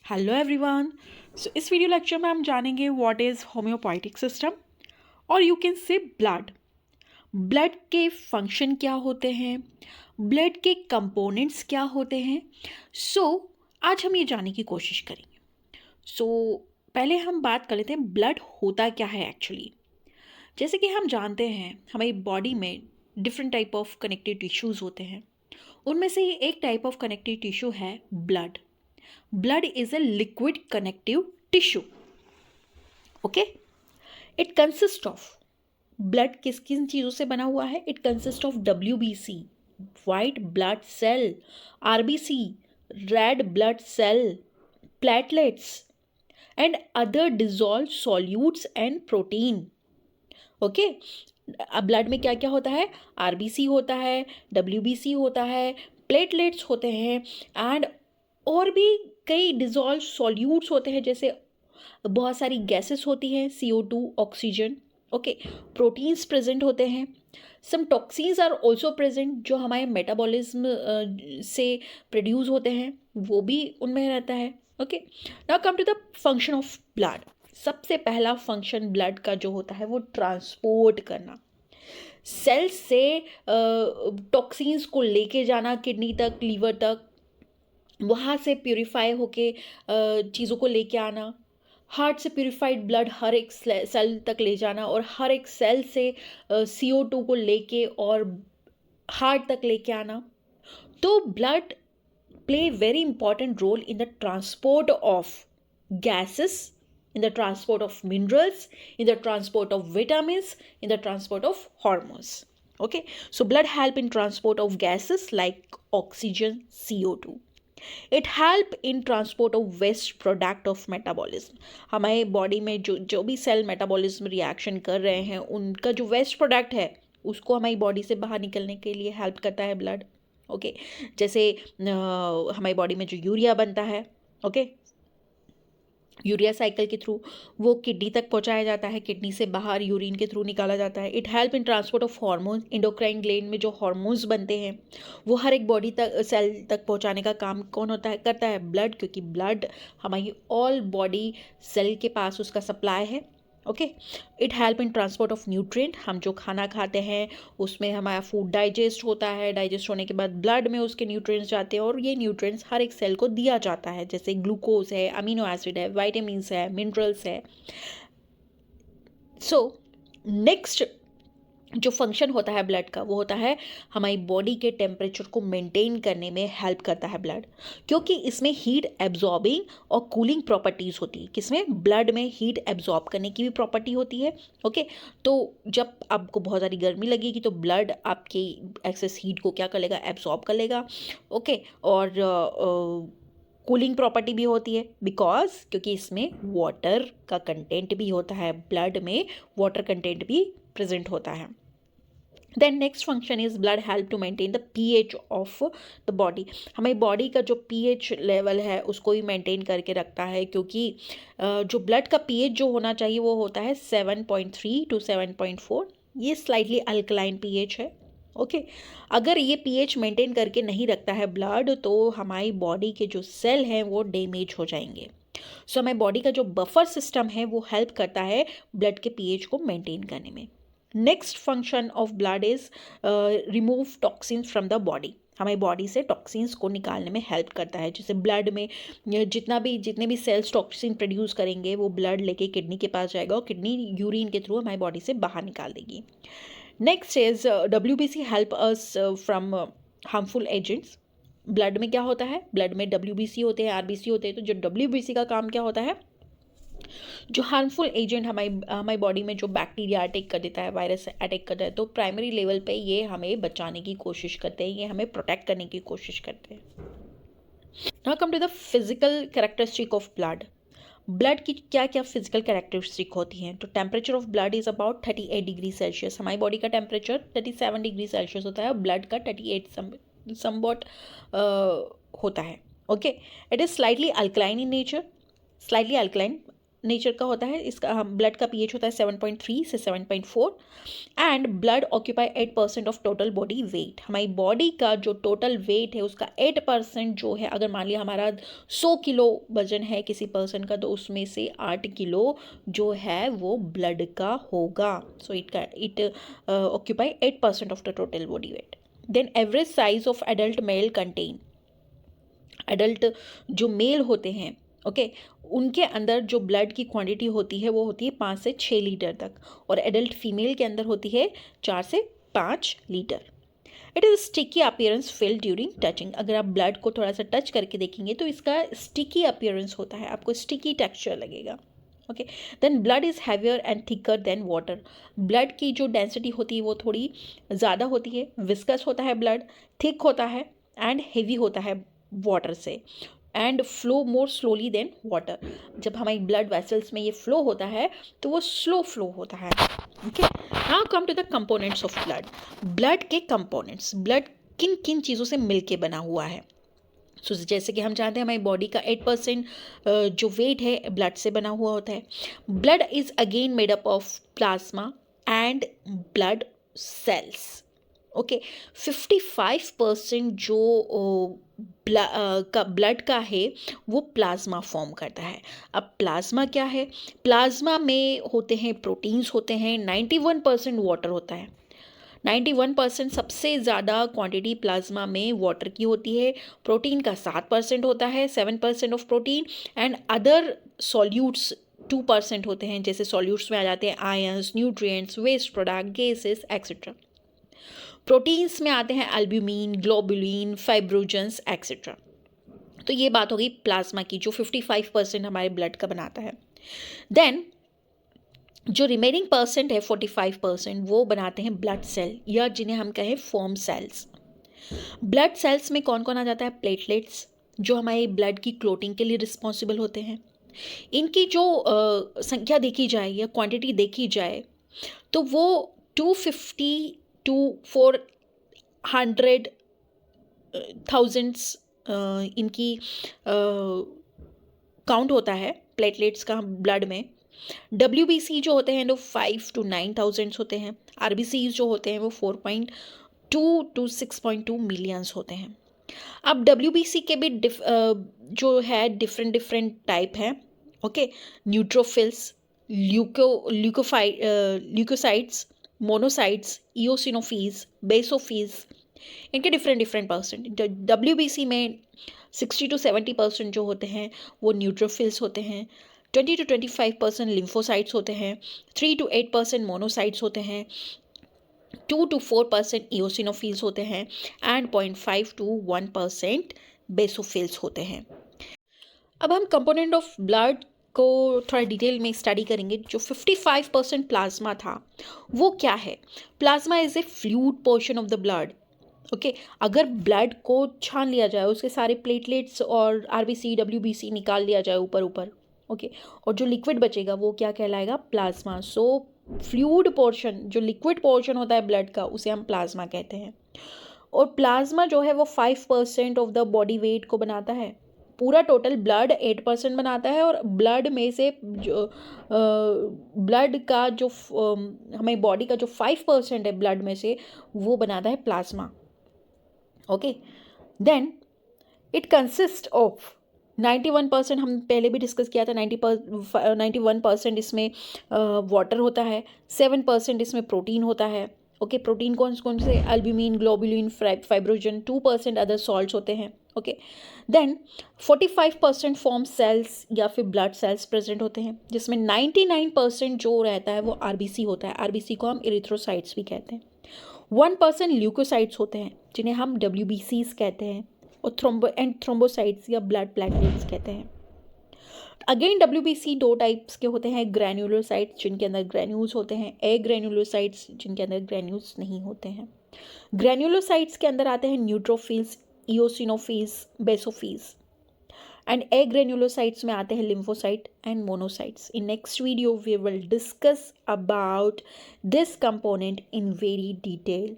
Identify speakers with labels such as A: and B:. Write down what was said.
A: Hello everyone. सो इस video lecture में हम जानेंगे व्हाट इज़ होम्योपैथिक सिस्टम और यू कैन से ब्लड के फंक्शन क्या होते हैं, ब्लड के कंपोनेंट्स क्या होते हैं। सो आज हम ये जानने की कोशिश करेंगे। सो पहले हम बात कर लेते हैं ब्लड होता क्या है एक्चुअली। जैसे कि हम जानते हैं हमारी बॉडी में different type of connective tissues होते हैं। उनमें से एक टाइप ऑफ कनेक्टिव टिश्यू है blood. Blood is a liquid connective tissue. Okay? It consists of blood किस किन चीज़ों से बना हुआ है? It consists of WBC, white blood cell, RBC, red blood cell, platelets, and other dissolved solutes and protein. Okay? अब blood में क्या क्या होता है? आरबीसी होता है, डब्ल्यूबीसी होता है, प्लेटलेट्स होते हैं एंड और भी कई डिजॉल्व सॉल्यूट्स होते हैं। जैसे बहुत सारी गैसेस होती हैं, CO2, oxygen. Okay, proteins present होते हैं। सम टॉक्सिन्स आर ऑल्सो प्रेजेंट जो हमारे मेटाबॉलिज्म से प्रोड्यूस होते हैं, वो भी उनमें रहता है। Okay, now come to the function of blood. सबसे पहला फंक्शन ब्लड का जो होता है वो ट्रांसपोर्ट करना, सेल्स से टॉक्सिन्स को लेके जाना किडनी तक, लीवर तक, वहाँ से प्योरीफाई होके चीज़ों को लेके आना, हार्ट से प्योरीफाइड ब्लड हर एक सेल तक ले जाना और हर एक सेल से CO2 को लेके और हार्ट तक लेके आना। तो blood play very important role in the transport of gases, in the transport of minerals, in the transport of vitamins, in the transport of hormones. Okay, so blood help in transport of gases like oxygen, CO2. It help in transport of waste product of metabolism. हमारे body में जो जो भी cell metabolism reaction कर रहे हैं उनका जो वेस्ट प्रोडक्ट है उसको हमारी बॉडी से बाहर निकलने के लिए हेल्प करता है ब्लड। ओके, जैसे हमारी बॉडी में जो यूरिया बनता है, ओके, यूरिया साइकिल के थ्रू वो किडनी तक पहुंचाया जाता है, किडनी से बाहर यूरिन के थ्रू निकाला जाता है। It help in transport of hormone. Endocrine gland में जो हार्मोन्स बनते हैं वो हर एक बॉडी तक, सेल तक पहुंचाने का काम कौन होता है? करता है ब्लड, क्योंकि ब्लड हमारी ऑल बॉडी सेल के पास उसका सप्लाई है। Okay, it help in transport of nutrient. हम जो खाना खाते हैं उसमें हमारा फूड डाइजेस्ट होता है, डाइजेस्ट होने के बाद ब्लड में उसके न्यूट्रिएंट्स जाते हैं और ये न्यूट्रिएंट्स हर एक सेल को दिया जाता है, जैसे ग्लूकोज है, अमीनो एसिड है, विटामिन्स है, मिनरल्स है। सो नेक्स्ट जो फंक्शन होता है ब्लड का वो होता है हमारी बॉडी के टेम्परेचर को मेंटेन करने में हेल्प करता है ब्लड, क्योंकि इसमें हीट एब्जॉर्बिंग और कूलिंग प्रॉपर्टीज़ होती है। किसमें? ब्लड में हीट एब्जॉर्ब करने की भी प्रॉपर्टी होती है। ओके, तो जब आपको बहुत सारी गर्मी लगेगी तो ब्लड आपकी एक्सेस हीट को क्या कर लेगा? एब्जॉर्ब कर लेगा। ओके, और कूलिंग प्रॉपर्टी भी होती है बिकॉज क्योंकि इसमें वाटर का कंटेंट भी होता है, ब्लड में वाटर कंटेंट भी प्रेजेंट होता है। Then next function is blood help to maintain the pH of the body. हमारी बॉडी का जो pH लेवल है उसको ही मेंटेन करके रखता है, क्योंकि जो ब्लड का pH जो होना चाहिए वो होता है 7.3 to 7.4। ये स्लाइटली अल्कलाइन pH है। ओके, अगर ये pH मेंटेन करके नहीं रखता है ब्लड तो हमारी बॉडी के जो सेल हैं वो डैमेज हो जाएंगे। सो हमारी बॉडी का जो बफर सिस्टम है वो हेल्प करता है ब्लड के pH को मेंटेन करने में। Next function of blood is remove toxins from the body. हमारी बॉडी से टॉक्सिन्स को निकालने में हेल्प करता है। जैसे ब्लड में जितने भी सेल्स टॉक्सिन प्रोड्यूस करेंगे वो ब्लड लेके किडनी के पास जाएगा और किडनी यूरिन के थ्रू हमारी बॉडी से बाहर निकाल देगी। Next is WBC help us from harmful agents. Blood में क्या होता है? ब्लड में WBC होते हैं, RBC होते हैं। तो जो WBC का काम क्या होता है? जो हार्मफुल एजेंट हमारी बॉडी में जो बैक्टीरिया अटैक कर देता है, वायरस अटैक कर देता है, तो प्राइमरी लेवल पे ये हमें बचाने की कोशिश करते हैं, ये हमें प्रोटेक्ट करने की कोशिश करते हैं। Now come to the physical characteristic of blood. Blood की क्या क्या फिजिकल कैरेक्टरिस्टिक होती हैं? तो temperature of blood is about 38 degree Celsius. हमारी बॉडी का टेम्परेचर 37 डिग्री सेल्सियस होता है, ब्लड का 38 समवॉट होता है। Okay, it is slightly alkaline in nature, slightly alkaline. Nature का होता है, इसका ब्लड का पीएच होता है 7.3 से 7.4 and blood occupy 8% of total body wait. हमारी बॉडी का जो टोटल वेट है उसका 8% जो है, अगर मान लिया हमारा 100 किलो वजन है किसी पर्सन का, तो उसमें से 8 किलो जो है वो ब्लड का होगा। So it occupy 8% of the total body weight. Then average size of adult male content, adult जो मेल होते हैं ओके उनके अंदर जो ब्लड की क्वांटिटी होती है वो होती है 5 से 6 लीटर तक, और एडल्ट फीमेल के अंदर होती है 4 से 5 litre. It is sticky appearance feel during touching. अगर आप ब्लड को थोड़ा सा टच करके देखेंगे तो इसका स्टिकी अपीयरेंस होता है, आपको स्टिकी टेक्सचर लगेगा। Okay then blood is heavier and thicker than water. Blood की जो डेंसिटी होती है वो थोड़ी ज़्यादा होती है, विस्कस होता है ब्लड, थिक होता है एंड हेवी होता है वाटर से, and flow more slowly than water. जब हमारी ब्लड वेसल्स में ये फ्लो होता है तो वो स्लो फ्लो होता है। Okay now come to the components of blood. Blood के कंपोनेंट्स, ब्लड किन किन चीज़ों से मिलके बना हुआ है। सो जैसे कि हम जानते हैं हमारी बॉडी का 8% जो वेट है ब्लड से बना हुआ होता है। Blood is again made up of plasma and blood cells. Okay 55% जो ब्लड का है वो प्लाज्मा फॉर्म करता है। अब प्लाज्मा क्या है? प्लाज्मा में होते हैं प्रोटीन्स होते हैं, 91% वाटर होता है। 91% सबसे ज़्यादा क्वांटिटी प्लाज्मा में वाटर की होती है। प्रोटीन का 7% होता है, 7% of protein, and other solutes 2% होते हैं। जैसे सॉल्यूट्स में आ जाते हैं ions, nutrients, waste product, gases etcetera. Proteins में आते हैं एल्ब्यूमिन, ग्लोबुलिन, फाइब्रोजन्स एक्सेट्रा। तो ये बात हो गई प्लाज्मा की जो 55% हमारे ब्लड का बनाता है। देन जो रिमेनिंग परसेंट है 45% वो बनाते हैं ब्लड सेल, या जिन्हें हम कहें फोम सेल्स। ब्लड सेल्स में कौन कौन आ जाता है? प्लेटलेट्स जो हमारे ब्लड की क्लोटिंग के लिए रिस्पॉन्सिबल होते हैं। इनकी जो संख्या देखी जाए या क्वांटिटी देखी जाए तो वो 250 टू 400 थाउजेंड्स इनकी काउंट होता है प्लेटलेट्स का ब्लड में। WBC जो होते हैं वो 5 to 9,000 होते हैं। RBC जो होते हैं वो 4.2 to 6.2 मिलियंस होते हैं। अब WBC के भी जो है डिफरेंट टाइप हैं। Okay neutrophils, leucocytes, monocytes, eosinophils, basophils, इनके डिफरेंट परसेंट। WBC में 60 to 70% जो होते हैं वो न्यूट्रोफिल्स होते हैं, 20 to 25% लिम्फोसाइट्स होते हैं, 3 to 8% मोनोसाइट्स होते हैं, 2 to 4% इओसिनोफिल्स होते हैं, एंड 0.5 to 1% बेसोफिल्स होते हैं। अब हम कंपोनेंट ऑफ ब्लड को थोड़ा डिटेल में स्टडी करेंगे। जो 55% प्लाज्मा था वो क्या है? Plasma is a fluid portion of the blood. Okay अगर ब्लड को छान लिया जाए, उसके सारे प्लेटलेट्स और RBC WBC निकाल लिया जाए ऊपर ओके और जो लिक्विड बचेगा वो क्या कहलाएगा? प्लाज्मा। सो फ्लूइड पोर्शन, जो लिक्विड पोर्शन होता है ब्लड का, उसे हम प्लाज्मा कहते हैं। और प्लाज्मा जो है वो 5% ऑफ द बॉडी वेट को बनाता है। पूरा टोटल ब्लड 8% बनाता है, और ब्लड में से जो ब्लड का जो हमारी बॉडी का जो 5% है ब्लड में से वो बनाता है plasma. Okay then it consist of 91%, हम पहले भी डिस्कस किया था। 91% इसमें वाटर होता है, 7% इसमें प्रोटीन होता है। ओके प्रोटीन कौन कौन से? Albumin, globulin, fibrinogen, 2% other salts होते हैं। ओके देन 45% फॉर्म सेल्स या फिर ब्लड सेल्स प्रेजेंट होते हैं, जिसमें 99% जो रहता है वो RBC होता है। RBC को हम इरिथ्रोसाइट्स भी कहते हैं। 1% ल्यूकोसाइट्स होते हैं जिन्हें हम WBCs कहते हैं, और थ्रोम्बोसाइट्स या ब्लड प्लेटलेट्स कहते हैं। अगेन WBC 2 टाइप्स के होते हैं, ग्रैन्युलोसाइट्स जिनके अंदर ग्रैन्यूल्स होते हैं, ग्रैन्युलोसाइट्स जिनके अंदर ग्रैन्यूल्स नहीं होते हैं। ग्रैन्युलोसाइट्स के अंदर आते हैं neutrophils, eosinophils, basophils, and granulocytes में आते हैं lymphocyte and monocytes. In next video we will discuss about this component in very detail.